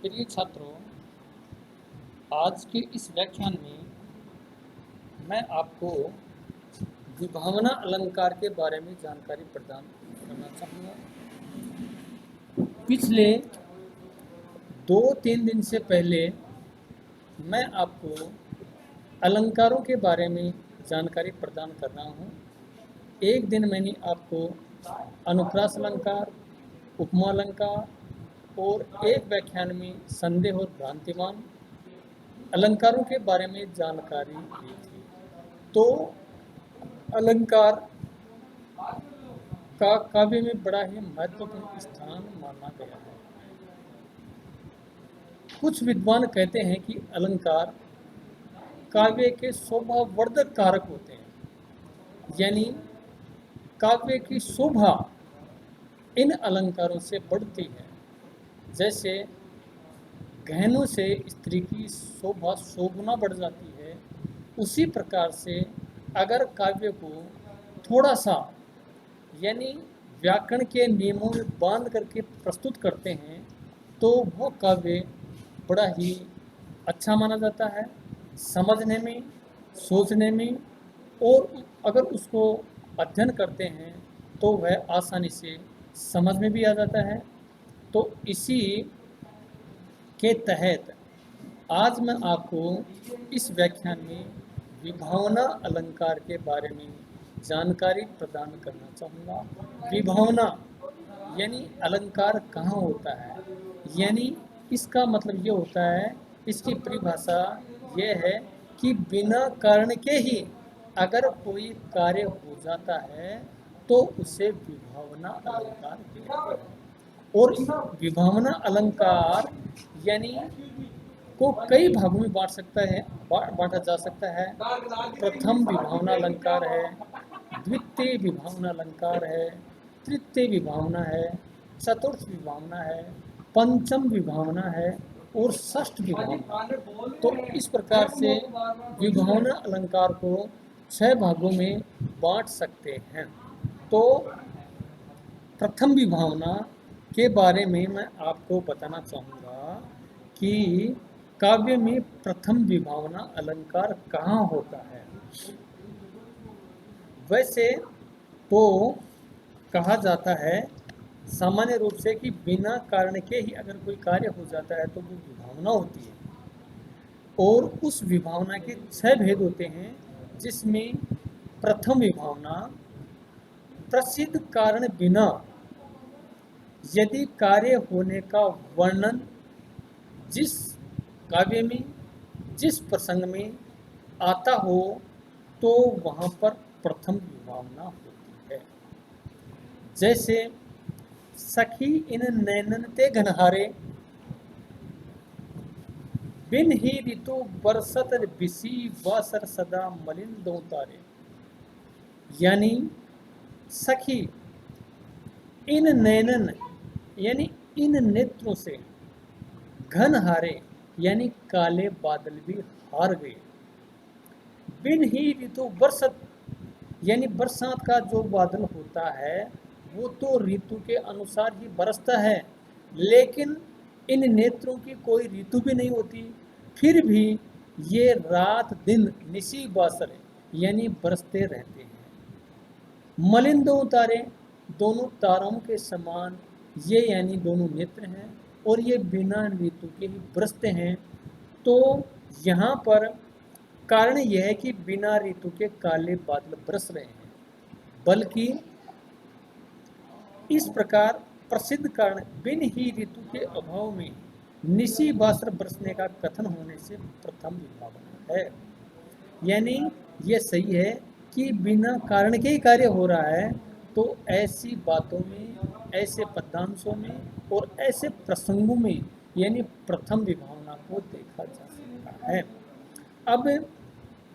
प्रिय छात्रों, आज के इस व्याख्यान में मैं आपको विभावना अलंकार के बारे में जानकारी प्रदान करना चाहूँगा। पिछले 2-3 दिन से पहले मैं आपको अलंकारों के बारे में जानकारी प्रदान कर रहा हूँ। एक दिन मैंने आपको अनुप्रास अलंकार, उपमा अलंकार और एक व्याख्यान में संदेह और भ्रांतिमान अलंकारों के बारे में जानकारी दी थी। तो अलंकार का काव्य में बड़ा ही महत्वपूर्ण स्थान माना गया है। कुछ विद्वान कहते हैं कि अलंकार काव्य के शोभावर्धक कारक होते हैं, यानी काव्य की शोभा इन अलंकारों से बढ़ती है। जैसे गहनों से स्त्री की शोभा शोभना बढ़ जाती है, उसी प्रकार से अगर काव्य को थोड़ा सा यानी व्याकरण के नियमों में बांध करके प्रस्तुत करते हैं तो वो काव्य बड़ा ही अच्छा माना जाता है समझने में, सोचने में, और अगर उसको अध्ययन करते हैं तो वह आसानी से समझ में भी आ जाता है। तो इसी के तहत आज मैं आपको इस व्याख्यान में विभावना अलंकार के बारे में जानकारी प्रदान करना चाहूँगा। विभावना यानी अलंकार कहाँ होता है, यानी इसका मतलब ये होता है, इसकी परिभाषा ये है कि बिना कारण के ही अगर कोई कार्य हो जाता है तो उसे विभावना अलंकार कहते हैं। और विभावना अलंकार यानी को कई भागों में बांटा जा सकता है। प्रथम विभावना अलंकार है, द्वितीय विभावना अलंकार है, तृतीय विभावना है, चतुर्थ विभावना है, पंचम विभावना है और षष्ठ विभावना। तो इस प्रकार से विभावना अलंकार को 6 भागों में बांट सकते हैं। तो प्रथम विभावना के बारे में मैं आपको बताना चाहूँगा कि काव्य में प्रथम विभावना अलंकार कहाँ होता है। वैसे तो कहा जाता है सामान्य रूप से कि बिना कारण के ही अगर कोई कार्य हो जाता है तो वो विभावना होती है, और उस विभावना के 6 भेद होते हैं, जिसमें प्रथम विभावना प्रसिद्ध कारण बिना यदि कार्य होने का वर्णन जिस काव्य में जिस प्रसंग में आता हो तो वहाँ पर प्रथम विभावना होती है। जैसे सखी इन नैनन ते घनहारे, बिन ही ऋतु बरसत बिसी वासर सदा मलिन दो तारे। यानी सखी इन नैनन यानी इन नेत्रों से, घन हारे यानी काले बादल भी हार गए, बिन ही ऋतु बरसत यानी बरसात का जो बादल होता है वो तो ऋतु के अनुसार ही बरसता है, लेकिन इन नेत्रों की कोई ऋतु भी नहीं होती, फिर भी ये रात दिन निसी बासर यानी बरसते रहते हैं। मलिन दो तारे, दोनों तारों के समान ये यानी दोनों नेत्र हैं, और ये बिना ऋतु के ही बरसते हैं। तो यहाँ पर कारण यह है कि बिना ऋतु के काले बादल बरस रहे हैं, बल्कि इस प्रकार प्रसिद्ध कारण बिन ही ऋतु के अभाव में निसी बासर बरसने का कथन होने से प्रथम विभावना है। यानी ये सही है कि बिना कारण के ही कार्य हो रहा है, तो ऐसी बातों में, ऐसे पदांशों में और ऐसे प्रसंगों में यानी प्रथम विभावना को देखा जा सकता है। अब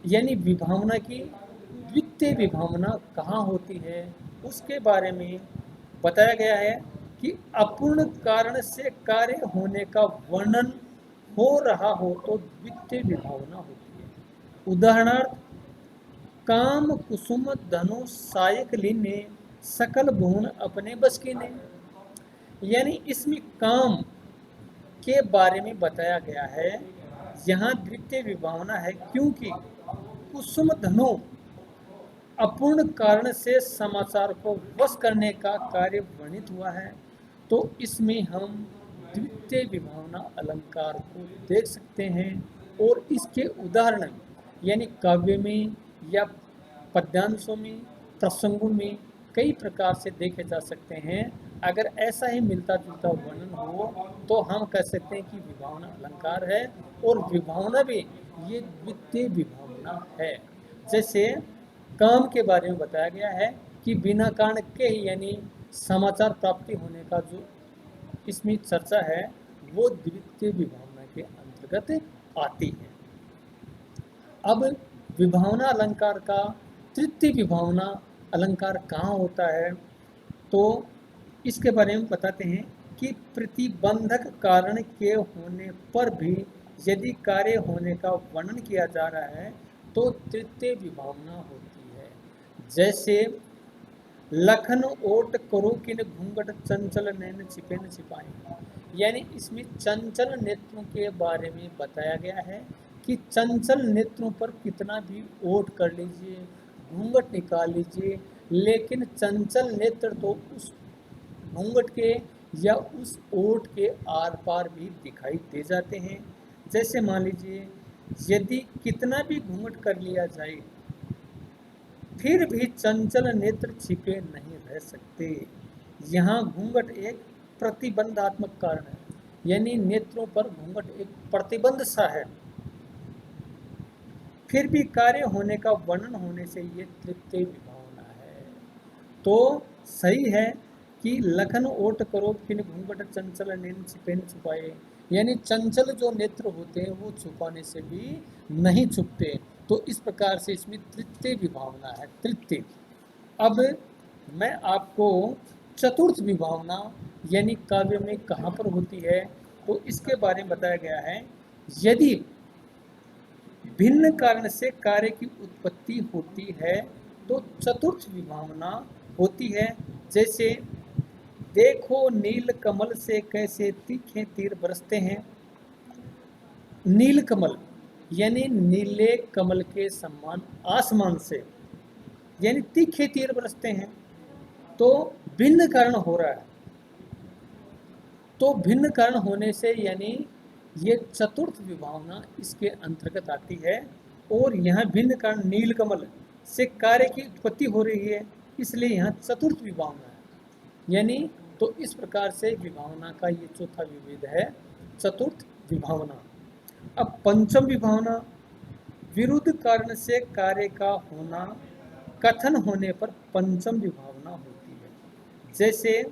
यानी विभावना की द्वितीय विभावना कहाँ होती है उसके बारे में बताया गया है कि अपूर्ण कारण से कार्य होने का वर्णन हो रहा हो तो द्वितीय विभावना होती है। उदाहरणार्थ काम कुसुम धनु सायक लीने, सकल भुवन अपने बस की ने। यानी इसमें काम के बारे में बताया गया है। यहाँ द्वितीय विभावना है क्योंकि कुसुम धनु अपूर्ण कारण से समाचार को वश करने का कार्य वर्णित हुआ है, तो इसमें हम द्वितीय विभावना अलंकार को देख सकते हैं और इसके उदाहरण यानी काव्य में या पद्यांशों में, प्रसंगों में कई प्रकार से देखे जा सकते हैं। अगर ऐसा ही मिलता जुलता वर्णन हो तो हम कह सकते हैं कि विभावना अलंकार है, और विभावना भी ये द्वितीय विभावना है। जैसे काम के बारे में बताया गया है कि बिना कारण के ही यानी समाचार प्राप्ति होने का जो इसमें चर्चा है वो द्वितीय विभावना के अंतर्गत आती है। अब विभावना अलंकार का तृतीय विभावना अलंकार कहाँ होता है, तो इसके बारे में बताते हैं कि प्रतिबंधक कारण के होने पर भी यदि कार्य होने का वर्णन किया जा रहा है तो तृतीय विभावना होती है। जैसे लखन ओट करो किन घूंघट चंचल नैन छिपे न छिपाए, यानी इसमें चंचल नेत्रों के बारे में बताया गया है कि चंचल नेत्रों पर कितना भी ओट कर लीजिए, घूंघट निकाल लीजिए, लेकिन चंचल नेत्र तो उस घूंघट के या उस ओट के आर पार भी दिखाई दे जाते हैं। जैसे मान लीजिए यदि कितना भी घूंघट कर लिया जाए फिर भी चंचल नेत्र छिपे नहीं रह सकते। यहाँ घूंघट एक प्रतिबंधात्मक कारण है, यानी नेत्रों पर घूंघट एक प्रतिबंध सा है, फिर भी कार्य होने का वर्णन होने से ये तृतीय विभावना है। तो सही है कि लखन ओट करो किन घूंघट चंचल नैन छिपे न छुपाए, यानी चंचल जो नेत्र होते हैं वो छुपाने से भी नहीं छुपते। तो इस प्रकार से इसमें तृतीय विभावना है, तृतीय। अब मैं आपको चतुर्थ विभावना यानी काव्य में कहाँ पर होती है तो इसके बारे में बताया गया है। यदि भिन्न कारण से कार्य की उत्पत्ति होती है तो चतुर्थ विभावना होती है। जैसे देखो नील कमल से कैसे तीखे तीर बरसते हैं। नील कमल यानी नीले कमल के समान आसमान से यानी तीखे तीर बरसते हैं, तो भिन्न कारण हो रहा है। तो भिन्न कारण होने से यानी ये चतुर्थ विभावना इसके अंतर्गत आती है। और यहाँ भिन्न कारण नीलकमल से कार्य की उत्पत्ति हो रही है, इसलिए यहाँ चतुर्थ विभावना है। यानी तो इस प्रकार से विभावना का ये चौथा विभेद है, चतुर्थ विभावना। अब पंचम विभावना, विरुद्ध कारण से कार्य का होना कथन होने पर पंचम विभावना होती है। जैसे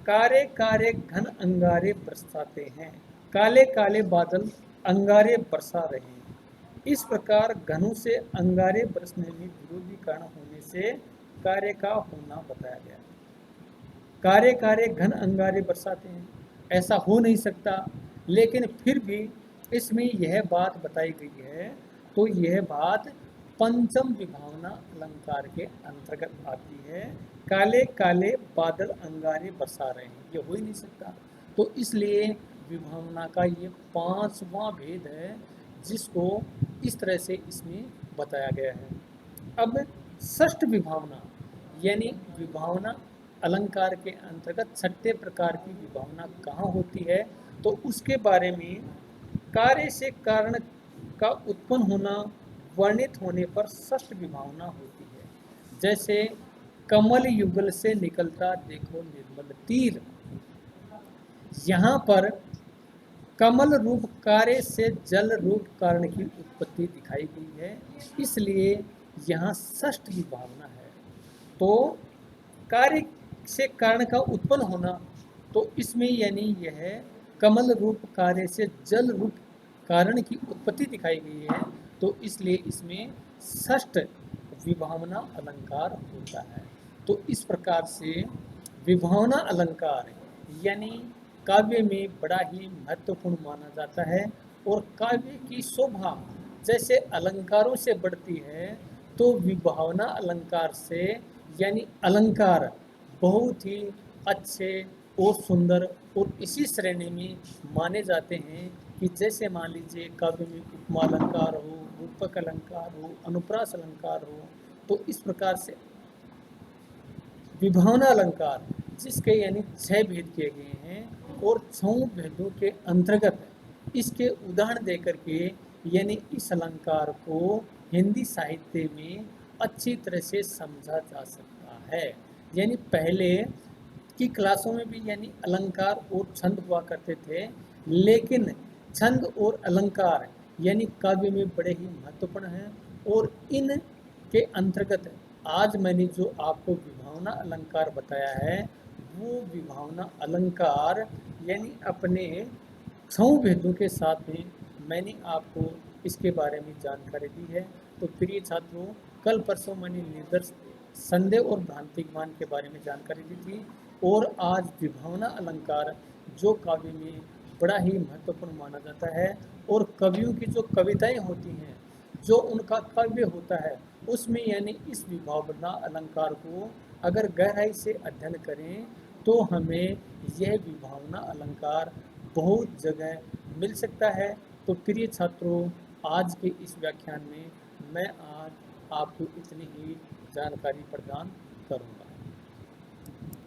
कारे कारे घन अंगारे बरसाते हैं, काले काले बादल अंगारे बरसा रहे हैं। इस प्रकार घनों से अंगारे बरसने में विरोधी कारण होने से कार्य का होना बताया गया। कारे कारे घन अंगारे बरसाते हैं, ऐसा हो नहीं सकता, लेकिन फिर भी इसमें यह बात बताई गई है, तो यह बात पंचम विभावना अलंकार के अंतर्गत आती है। काले काले बादल अंगारे बरसा रहे हैं, ये हो ही नहीं सकता। तो इसलिए विभावना का ये पांचवा भेद है जिसको इस तरह से इसमें बताया गया है। अब षष्ठ विभावना यानी विभावना अलंकार के अंतर्गत छठे प्रकार की विभावना कहाँ होती है तो उसके बारे में कार्य से कारण का उत्पन्न होना वर्णित होने पर षष्ठ विभावना होती है। जैसे कमल युगल से निकलता देखो निर्मल तीर, यहाँ पर कमल रूप कार्य से जल रूप कारण की उत्पत्ति दिखाई गई है, इसलिए यहाँ षष्ठ विभावना है। तो कार्य से कारण का उत्पन्न होना, तो इसमें यानी यह कमल रूप कार्य से जल रूप कारण की उत्पत्ति दिखाई गई है, तो इसलिए इसमें षष्ठ विभावना अलंकार होता है। तो इस प्रकार से विभावना अलंकार यानी काव्य में बड़ा ही महत्वपूर्ण माना जाता है। और काव्य की शोभा जैसे अलंकारों से बढ़ती है तो विभावना अलंकार से यानी अलंकार बहुत ही अच्छे और सुंदर और इसी श्रेणी में माने जाते हैं कि जैसे मान लीजिए काव्य में उपमा अलंकार हो, रूपक अलंकार हो, अनुप्रास अलंकार हो, तो इस प्रकार से विभावना अलंकार जिसके यानी 6 भेद किए गए हैं और 6 भेदों के अंतर्गत इसके उदाहरण देकर के यानी इस अलंकार को हिंदी साहित्य में अच्छी तरह से समझा जा सकता है। यानी पहले की क्लासों में भी यानी अलंकार और छंद हुआ करते थे, लेकिन छंद और अलंकार यानी काव्य में बड़े ही महत्वपूर्ण हैं और इन के अंतर्गत आज मैंने जो आपको विभावना अलंकार बताया है, वो विभावना अलंकार यानी अपने 6 भेदों के साथ में मैंने आपको इसके बारे में जानकारी दी है। तो प्रिय छात्रों, कल परसों मैंने निर्दर्श संदेह और भ्रांति ज्ञान के बारे में जानकारी दी थी और आज विभावना अलंकार जो काव्य में बड़ा ही महत्वपूर्ण माना जाता है और कवियों की जो कविताएं होती हैं, जो उनका काव्य होता है, उसमें यानी इस विभावना अलंकार को अगर गहराई से अध्ययन करें तो हमें यह विभावना अलंकार बहुत जगह मिल सकता है। तो प्रिय छात्रों, आज के इस व्याख्यान में मैं आज आपको इतनी ही जानकारी प्रदान करूंगा।